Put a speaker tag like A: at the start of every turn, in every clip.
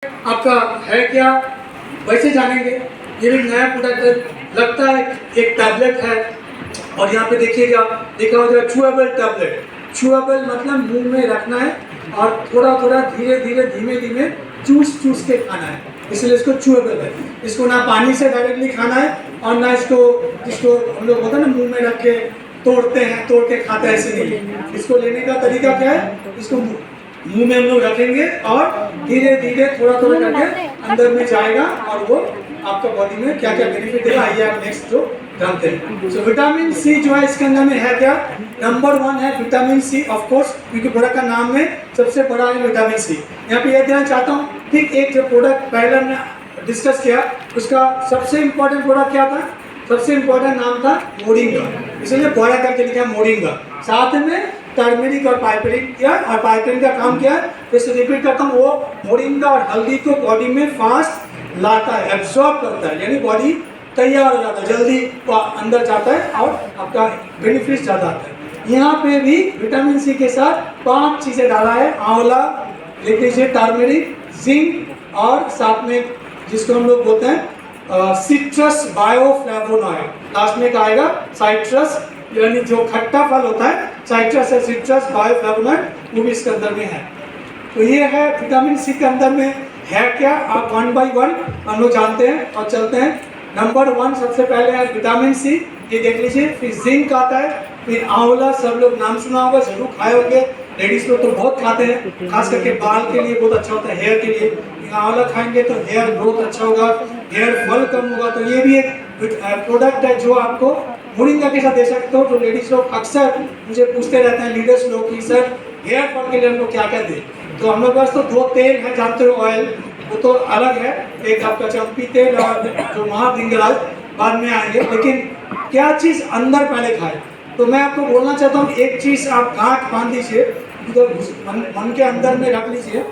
A: आपका है क्या वैसे जानेंगे। ये भी नया प्रोडक्ट लगता है, एक टैबलेट है और यहाँ पे देखिएगा लिखा हो जाएगा चूएबल टैबलेट। चूएबल मतलब मुंह में रखना है और थोड़ा थोड़ा धीरे धीरे धीमे धीमे चूस चूस के खाना है, इसलिए इसको चूएबल है। इसको ना पानी से डायरेक्टली खाना है और ना इसको जिसको हम लोग होता है ना मुंह में रख के तोड़ते हैं, तोड़ के खाते हैं, ऐसे नहीं। इसको लेने का तरीका क्या है, इसको मुंह में हम लोग रखेंगे और धीरे धीरे थोड़ा थोड़ा करके अंदर में जाएगा और वो आपका बॉडी में क्या क्या बेनिफिट देगा, आइए आप नेक्स्ट जो जानते हैं। सो विटामिन सी जो है इसके अंदर में है क्या, नंबर 1 है विटामिन सी, ऑफ कोर्स क्योंकि प्रोडक्ट का नाम में सबसे बड़ा है विटामिन सी। यहाँ पे यह देना चाहता हूँ, ठीक एक जो प्रोडक्ट पहले हमने डिस्कस किया उसका सबसे इम्पोर्टेंट प्रोडक्ट क्या था, सबसे इम्पोर्टेंट नाम था मोरिंगा, इसलिए बड़ा करके लिखा है मोरिंगा। साथ में टर्मेरिक और पाइपरिन किया, और पाइपरिन का काम क्या है, जैसे रिपीट करता हूँ, वो मोरिंगा और हल्दी को बॉडी में फास्ट लाता है, एब्जॉर्ब करता है, यानी बॉडी तैयार हो जाता है, जल्दी अंदर जाता है और आपका बेनिफिट ज़्यादा आता है। यहाँ पे भी विटामिन सी के साथ 5 चीज़ें डाला है, आंवला लिख लीजिए, टर्मेरिक, जिंक और साथ में जिसको हम लोग बोलते हैं सिट्रस बायोफ्लेवोनॉइड, लास्ट में क्या आएगा साइट्रस, यानी जो खट्टा फल होता है साइट्रस है, सिट्रस बायोफ्लेवोनॉइड वो भी इसके अंदर में है। तो ये है विटामिन सी के अंदर में है क्या, आप 1 बाय 1 हम लोग जानते हैं और चलते हैं। नंबर 1 सबसे पहले है विटामिन सी, ये देख लीजिए, फिर जिंक आता है, फिर आंवला सब लोग नाम सुना होगा, जरूर खाए होंगे, लेडीज लोग तो बहुत खाते हैं, खास करके बाल के लिए बहुत अच्छा होता है, हेयर के लिए आंवला खाएंगे तो हेयर ग्रोथ अच्छा होगा, हेयर फॉल कम होगा। तो ये भी एक प्रोडक्ट है जो आपको मोरिंगा के साथ दे सकते हो। तो लेडीज लोग अक्सर मुझे पूछते रहते हैं लीडर्स लोग कि सर हेयर फॉल के लिए हम लोग क्या क्या दें, तो हम लोग पास तो 2 तेल है, जानते हो ऑयल, वो तो अलग है, एक आपका चंपी तेल और जो महाभिंगराज बाद में आएंगे, लेकिन क्या चीज़ अंदर पहले खाए। तो मैं आपको बोलना चाहता हूँ एक चीज़ आप गांठ बांध दीजिए, तो मन के अंदर में रख लीजिए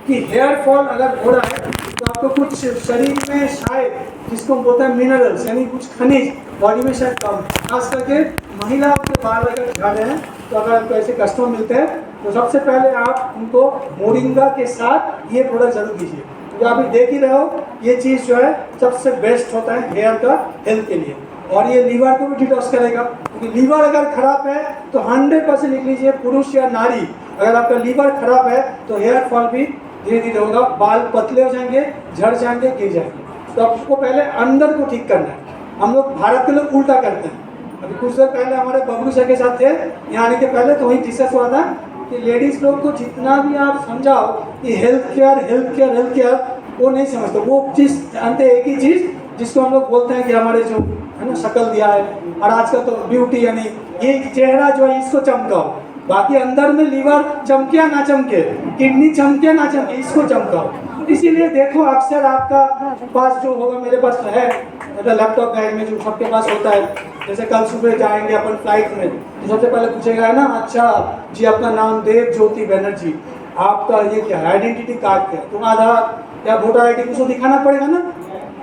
A: कि हेयर फॉल अगर हो रहा है तो आपको कुछ शरीर में शायद जिसको बोलते हैं मिनरल्स, यानी कुछ खनिज बॉडी में शायद कम, खास करके महिलाओं के बाल अगर झड़ रहे हैं, तो अगर आपको ऐसे कस्टमर मिलते हैं तो सबसे पहले आप उनको मोरिंगा के साथ ये प्रोडक्ट जरूर दीजिए, क्योंकि आप देख ही रहे हो ये चीज़ जो है सबसे बेस्ट होता है हेयर का हेल्थ के लिए, और ये लीवर को भी डिटॉक्स करेगा, क्योंकि लीवर अगर खराब है तो 100% लिख लीजिए, पुरुष या नारी अगर आपका लीवर खराब है तो हेयर फॉल भी धीरे धीरे होगा, बाल पतले हो जाएंगे, झड़ जाएंगे, गिर जाएंगे। तो आपको पहले अंदर को ठीक करना है। हम लोग भारत के लोग उल्टा करते हैं। अभी कुछ देर पहले हमारे बबलू सर के साथ थे, यहाँ आने के पहले तो वहीं डिस्कस हुआ था कि लेडीज़ लोग को जितना भी आप समझाओ कि हेल्थ केयर वो नहीं समझते। वो चीज़ जानते हैं एक ही चीज़ जिसको हम लोग बोलते हैं कि हमारे जो है ना शक्ल दिया है, और आजकल तो ब्यूटी, यानी ये चेहरा जो है इसको चमकाओ, बाकी अंदर में लीवर चमके या ना चमके, किडनी चमके ना चमके, इसको चमकाओ। इसीलिए देखो अक्सर आपका पास जो होगा, मेरे पास तो है, मतलब लैपटॉप बैग में जो सबके पास होता है, जैसे कल सुबह जाएंगे अपन फ्लाइट में तो सबसे पहले पूछेगा है ना, अच्छा जी आपका नाम देव ज्योति बनर्जी, आपका ये क्या है, आइडेंटिटी कार्ड क्या, तुम आधार या वोटर ID उसको दिखाना पड़ेगा ना,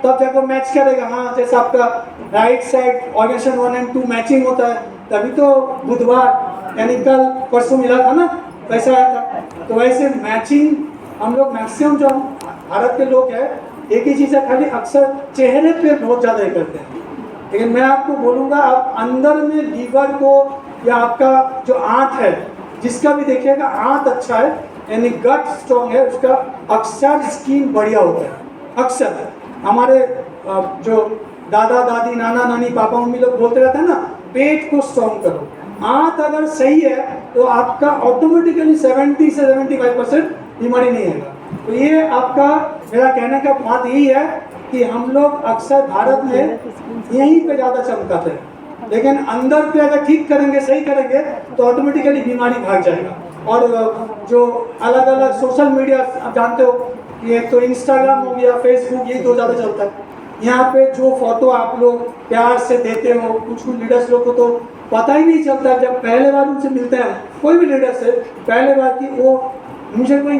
A: तब जाकर मैच करेगा। हाँ, जैसे आपका राइट साइड ऑर्गेनाइजेशन 1 और 2 मैचिंग होता है, तभी तो बुधवार यानी कल परसों मिला था ना, वैसा आया था। तो वैसे मैचिंग हम लोग मैक्सिमम जो भारत के लोग हैं एक ही चीज़ है, खाली अक्सर चेहरे पे बहुत ज़्यादा ये करते हैं। लेकिन मैं आपको बोलूँगा आप अंदर में लीवर को या आपका जो आंत है, जिसका भी देखिएगा आंत अच्छा है यानी गट स्ट्रॉन्ग है, उसका अक्सर स्किन बढ़िया होता है। अक्सर हमारे जो दादा दादी नाना नानी पापा मम्मी लोग बोलते रहते हैं ना, पेट को स्ट्रॉन्ग करो। आंत अगर सही है तो आपका ऑटोमेटिकली 70 से 75% बीमारी नहीं आएगा। तो ये आपका मेरा कहने का बात यही है कि हम लोग अक्सर भारत में यहीं पे ज़्यादा चमकाते हैं, लेकिन अंदर पे अगर ठीक करेंगे, सही करेंगे तो ऑटोमेटिकली बीमारी भाग जाएगा। और जो अलग अलग सोशल मीडिया आप जानते हो कि एक तो इंस्टाग्राम हो गया, फेसबुक, ये 2 ज़्यादा चलता है। यहाँ पे जो फोटो आप लोग प्यार से देते हो, कुछ लीडर्स लोग को तो पता ही नहीं चलता, जब पहले बार उनसे मिलते हैं कोई भी लीडर से पहले बार की, वो मुझे कोई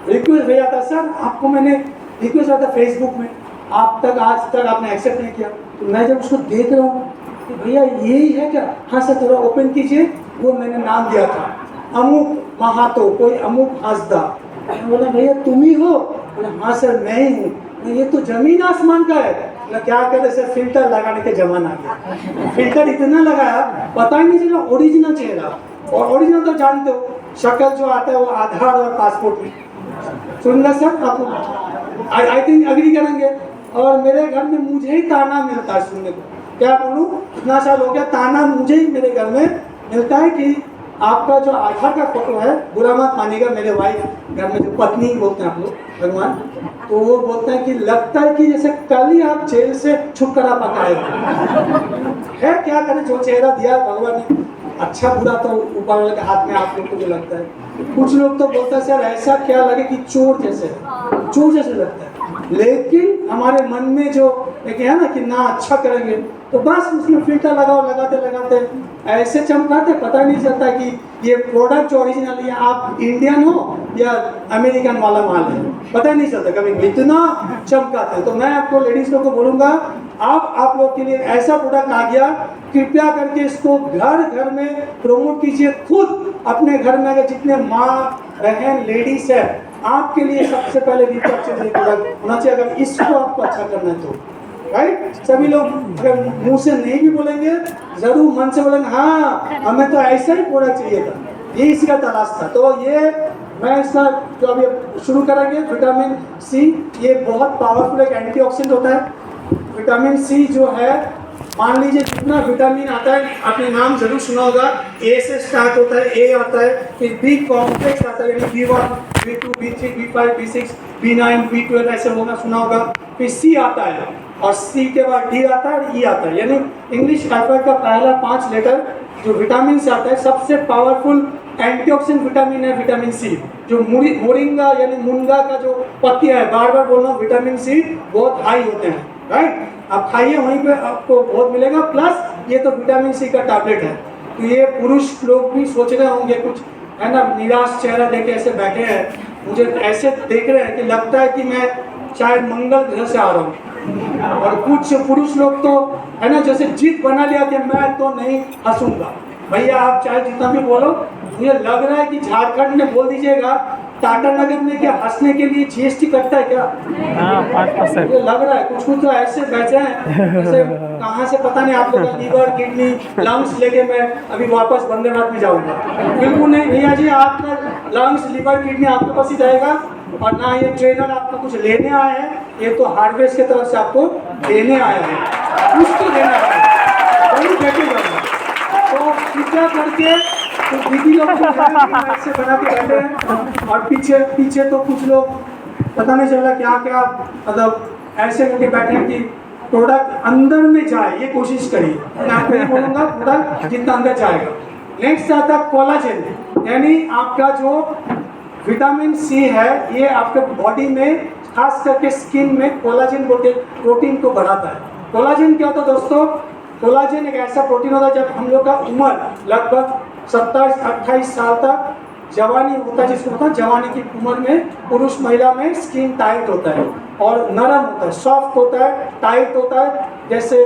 A: रिक्वेस्ट भेजा था, सर आपको मैंने रिक्वेस्ट आता फेसबुक में, आप तक आज तक आपने एक्सेप्ट नहीं किया। तो मैं जब उसको देख रहा हूँ कि भैया यही है क्या, हाँ सर थोड़ा ओपन कीजिए, वो मैंने नाम दिया था अमुक महातो, कोई अमुक हंसदा। बोला भैया तुम ही हो, बोला हाँ सर मैं ही हूँ, ये तो जमीन आसमान का है ना, क्या करे सर, फिल्टर लगाने के जमाना आ गया, फिल्टर इतना लगाया पता ही नहीं चला ओरिजिनल चेहरा, और ओरिजिनल तो जानते हो शक्ल जो आता है वो आधार और पासपोर्ट में। सुनना सर आप आई थिंक अग्री करेंगे। और मेरे घर में मुझे ही ताना मिलता है सुनने को, क्या बोलूँ, इतना साल हो गया ताना मुझे ही मेरे घर में मिलता है कि आपका जो आधार का फोटो है, बुरा मत मानिएगा, मेरे वाइफ घर में जो पत्नी बोलते हैं आप लोग भगवान, तो वो बोलते हैं कि लगता है कि जैसे कल ही आप जेल से छुटकारा पकाए है, क्या करें, जो चेहरा दिया भगवान ने, अच्छा बुरा तो ऊपर वाले के हाथ में, आप लोग को जो लगता है। कुछ लोग तो बोलते हैं सर ऐसा क्या लगे कि चोर जैसे है, चोर जैसे लगता है, लेकिन हमारे मन में जो एक है ना कि ना अच्छा करेंगे, तो बस उसमें फिल्टर लगाओ, लगाते लगाते ऐसे चमकाते पता नहीं चलता कि ये प्रोडक्ट जो ओरिजिनल है, आप इंडियन हो या अमेरिकन वाला माल है, पता ही नहीं चलता कभी, इतना चमकाते हैं। तो मैं आपको लेडीज लोग को बोलूँगा, आप लोग के लिए ऐसा प्रोडक्ट आ गया, कृपया करके इसको घर घर में प्रमोट कीजिए, खुद अपने घर में अगर जितने माँ बहन लेडीज है, आपके लिए सबसे पहले रिप्रोडक्शन प्रोडक्ट होना चाहिए, अगर इसको आपको अच्छा करना है तो, राइट। सभी लोग अगर मुंह से नहीं भी बोलेंगे, जरूर मन से बोलेंगे हाँ हमें तो ऐसा ही प्रोडक्ट चाहिए था, ये इसका तलाश था। तो ये मैं इसका जो अभी शुरू करेंगे, विटामिन सी, ये बहुत पावरफुल एक एंटीऑक्सीडेंट होता है। विटामिन सी जो है, मान लीजिए जितना विटामिन आता है, आपने नाम जरूर सुना होगा, ए से स्टार्ट होता है, ए आता है, फिर बी कॉम्प्लेक्स आता है, यानी B1, B2, B3, B5, B6, B9, B12 ऐसे होगा, सुना होगा। फिर सी आता है, और सी के बाद डी आता है और ई आता है, यानी इंग्लिश अल्फाबेट का पहला 5 लेटर जो विटामिन से आता है। सबसे पावरफुल एंटीऑक्सीडेंट विटामिन है विटामिन सी, जो मोरिंगा यानी मुनगा का जो पत्तियां है, बार बार बोल रहा हूँ, विटामिन सी बहुत हाई होते हैं, राइट। आप खाइए, वहीं पे आपको बहुत मिलेगा। प्लस ये तो विटामिन सी का टैबलेट है, तो ये पुरुष लोग भी सोच रहे होंगे, कुछ है ना, निराश चेहरा देके ऐसे बैठे हैं, मुझे ऐसे देख रहे हैं कि लगता है कि मैं शायद मंगल ग्रह से आ रहा हूँ। और कुछ पुरुष लोग तो है ना, जैसे जिद बना लिया कि मैं तो नहीं हंसूंगा। भैया आप चाहे जितना भी बोलो, मुझे लग रहा है कि झारखंड में बोल दीजिएगा, टाटा नगर में क्या हंसने के लिए GST कटता है क्या? 5%। मुझे लग रहा है कुछ तो ऐसे बैठे हैं, जैसे कहाँ से पता नहीं, आप लोग का लीवर, किडनी, लंग्स लेके मैं अभी वापस वंदे भारत में जाऊंगा। बिल्कुल नहीं भैया जी, आपका लंग्स, लीवर, किडनी आपके पास ही रहेगा, और ना ये ट्रेनर आपको कुछ लेने आया है, ये तो हार्डवेयर की तरफ से आपको देने आया है, कुछ तो देना है, जरूर बैठेगा। तो कृपया करके तो दीदी लोग ऐसे बना के बैठे हैं, और पीछे पीछे तो कुछ लोग पता नहीं चल रहा क्या क्या, मतलब ऐसे करके बैठे हैं कि प्रोडक्ट अंदर में जाए, ये कोशिश करिए। मैं आपको ये बोलूँगा, प्रोडक्ट जितना अंदर जाएगा। नेक्स्ट आता है कोलाजन, यानी आपका जो विटामिन सी है, ये आपके बॉडी में खास करके स्किन में कोलाजन प्रोटीन को बढ़ाता है। कोलाजन क्या होता है दोस्तों? कोलाजन एक ऐसा प्रोटीन होता है, जब हम लोग का उम्र लगभग 27-28 साल तक जवानी होता है, जिसको होता है जवानी की उम्र में पुरुष महिला में स्किन टाइट होता है और नरम होता है, सॉफ्ट होता है, टाइट होता है, जैसे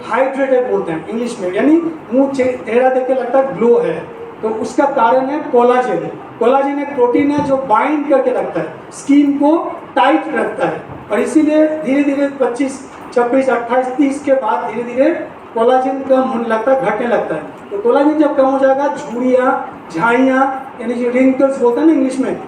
A: हाइड्रेटेड बोलते हैं इंग्लिश में, यानी मुंह चेहरा देख के लगता है ग्लो है। तो उसका कारण है कोलाजन। कोलाजन एक प्रोटीन है जो बाइंड करके रखता है, स्किन को टाइट रखता है, और इसीलिए धीरे धीरे 25, 26, 28, 30 के बाद धीरे धीरे कोलाजन कम होने लगता है, घटने लगता है। तो कोलाजन जब कम हो जाएगा, झुर्रियाँ, झाइयाँ, यानी जो रिंकल्स बोलते हैं ना इंग्लिश में,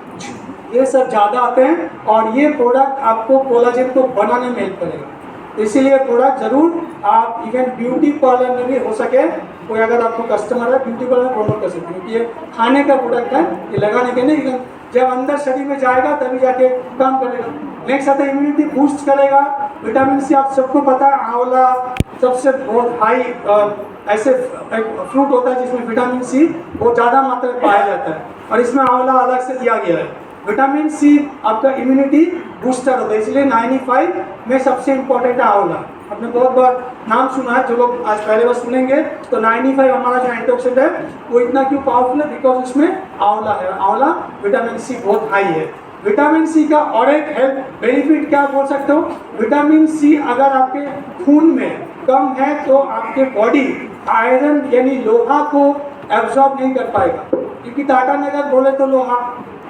A: ये सब ज़्यादा आते हैं, और ये प्रोडक्ट आपको कोलाजन को बनाने में हेल्प करेगा। तो इसीलिए प्रोडक्ट जरूर आप इवन ब्यूटी पार्लर में भी हो सके, कोई अगर आपको कस्टमर है ब्यूटी पार्लर में प्रमोट कर सकते हैं, क्योंकि ये खाने का प्रोडक्ट है, ये लगाने के नहीं, जब अंदर शरीर में जाएगा तभी जाके काम करेगा। नेक्स्ट आता है इम्यूनिटी बूस्ट करेगा। विटामिन सी आप सबको पता है, आंवला सबसे बहुत हाई ऐसे एक फ्रूट होता है जिसमें विटामिन सी बहुत ज़्यादा मात्रा में पाया जाता है, और इसमें आंवला अलग से दिया गया है। विटामिन सी आपका इम्यूनिटी बूस्टर होता है, इसलिए 95 में सबसे इम्पोर्टेंट है आंवला। आपने बहुत बार नाम सुना है, जो लोग आज पहले बार सुनेंगे तो 95 हमारा जो एंटीऑक्सीडेंट है वो इतना क्यों पावरफुल है, बिकॉज उसमें आंवला है। आंवला विटामिन सी बहुत हाई है। विटामिन सी का और एक हेल्थ बेनिफिट क्या बोल सकते हो? विटामिन सी अगर आपके खून में कम है तो आपके बॉडी आयरन यानी लोहा को एब्जॉर्ब नहीं कर पाएगा, क्योंकि टाटा नगर बोले तो लोहा,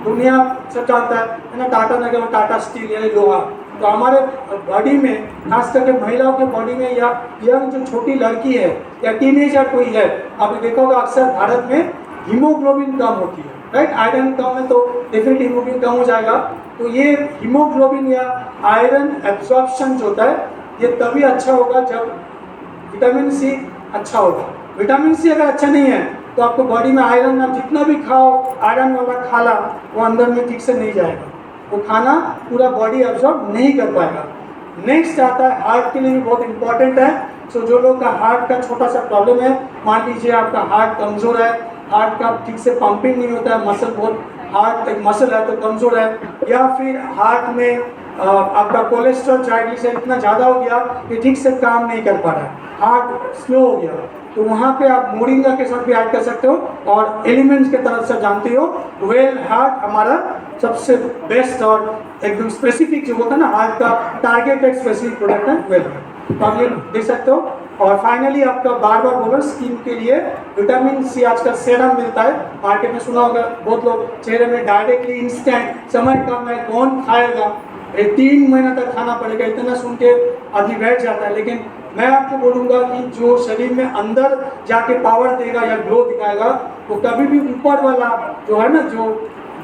A: दुनिया सब जानता है ना, टाटा नगर, टाटा स्टील यानी लोहा। तो हमारे बॉडी में, खास करके महिलाओं के बॉडी में या यंग जो छोटी लड़की है या टीनेजर कोई है, आपने देखा होगा अक्सर भारत में हीमोग्लोबिन कम होती है, राइट। आयरन कम है तो डेफिनेटली हीमोग्लोबिन कम हो जाएगा। तो ये हीमोग्लोबिन या आयरन एब्जॉर्प्शन जो होता है ये तभी अच्छा होगा जब विटामिन सी अच्छा होगा। विटामिन सी अगर अच्छा नहीं है तो आपको बॉडी में आयरन, आप जितना भी खाओ आयरन वाला खाना, वो अंदर में ठीक से नहीं जाएगा, वो खाना पूरा बॉडी एब्जॉर्ब नहीं कर पाएगा। नेक्स्ट आता है हार्ट के लिए भी बहुत इंपॉर्टेंट है। सो जो लोग का हार्ट का छोटा सा प्रॉब्लम है, मान लीजिए आपका हार्ट कमज़ोर है, हार्ट का ठीक से पंपिंग नहीं होता है, मसल बहुत, हार्ट एक मसल है तो कमज़ोर है, या फिर हार्ट में आपका कोलेस्ट्रॉल, ट्राइग्लिसराइड इतना ज़्यादा हो गया कि ठीक से काम नहीं कर पा रहा है, हार्ट स्लो हो गया, तो वहाँ पे आप मोरिंगा के साथ भी ऐड कर सकते हो। और एलिमेंट्स के तरफ से जानते हो, वेल हार्ट हमारा सबसे बेस्ट और एकदम स्पेसिफिक जो होता है ना हार्ट का टारगेटेड स्पेसिफिक प्रोडक्ट है वेल हार्ट, तो आप ये देख सकते हो। और फाइनली आपका बार बार बोलो, स्किन के लिए विटामिन सी आजकल सेरम मिलता है मार्केट में, सुना होगा बहुत लोग, चेहरे में डायरेक्टली इंस्टेंट, समय कम है कौन खाएगा, 3 महीना तक खाना पड़ेगा, इतना सुन के आदमी बैठ जाता है। लेकिन मैं आपको बोलूँगा कि जो शरीर में अंदर जाके पावर देगा या ग्लो दिखाएगा, वो कभी भी ऊपर वाला जो है ना,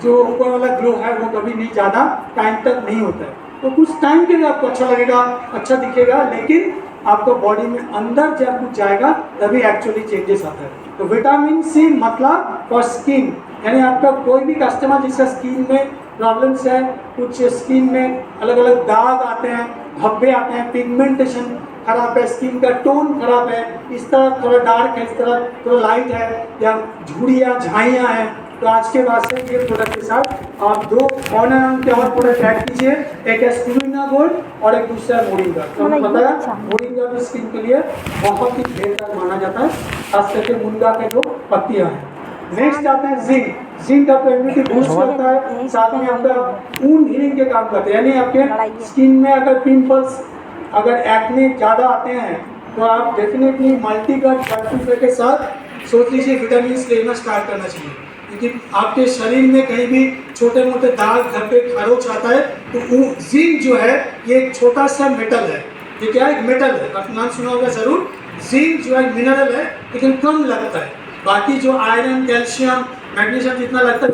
A: जो ऊपर वाला ग्लो है वो कभी नहीं ज़्यादा टाइम तक नहीं होता है। तो कुछ टाइम के लिए आपको अच्छा लगेगा, अच्छा दिखेगा, लेकिन आपको बॉडी में अंदर जब कुछ जाएगा तभी एक्चुअली चेंजेस आता है। तो विटामिन सी मतलब फॉर स्किन, यानी आपका कोई भी कस्टमर जिसका स्किन में प्रॉब्लम्स है, कुछ स्किन में अलग अलग दाग आते हैं, धब्बे आते हैं, पिगमेंटेशन खराब है, स्किन का टोन खराब है, इस तरह थोड़ा डार्क है, इस तरह थोड़ा लाइट है, या झुर्रियाँ झाइयाँ हैं, तो आज के बाद से ये प्रोडक्ट के साथ आप 2 ऑनर के और प्रोडक्ट ऐड कीजिए, एक है स्पिरुलिना गोल्ड और एक दूसरा मोरिंगा। तो हमें पता है मोरिंगा भी स्किन के लिए बहुत ही बेहतर माना जाता है, खास करके मुनगा के जो पत्तियाँ हैं। नेक्स्ट आता है जिंक। जिंक आपका इम्यूनिटी बूस्ट करता है, साथ में आपका ऊन हीलिंग के काम करता है, यानी आपके स्किन में अगर पिंपल्स, अगर एक्ने ज़्यादा आते हैं तो आप डेफिनेटली मल्टीगट फर्टिलाइजर के साथ सोच लीजिए विटामिन लेना स्टार्ट करना चाहिए, क्योंकि आपके शरीर में कहीं भी छोटे मोटे दाग, धब्बे, खरोच आता है तो जिंक जो है ये एक छोटा सा मेटल है। ये क्या है? एक मेटल है, आपने नाम सुना होगा जरूर। जिंक जो है मिनरल है लेकिन कम लगता है, बाकी जो आयरन, कैल्शियम, मैग्नीशियम जितना लगता है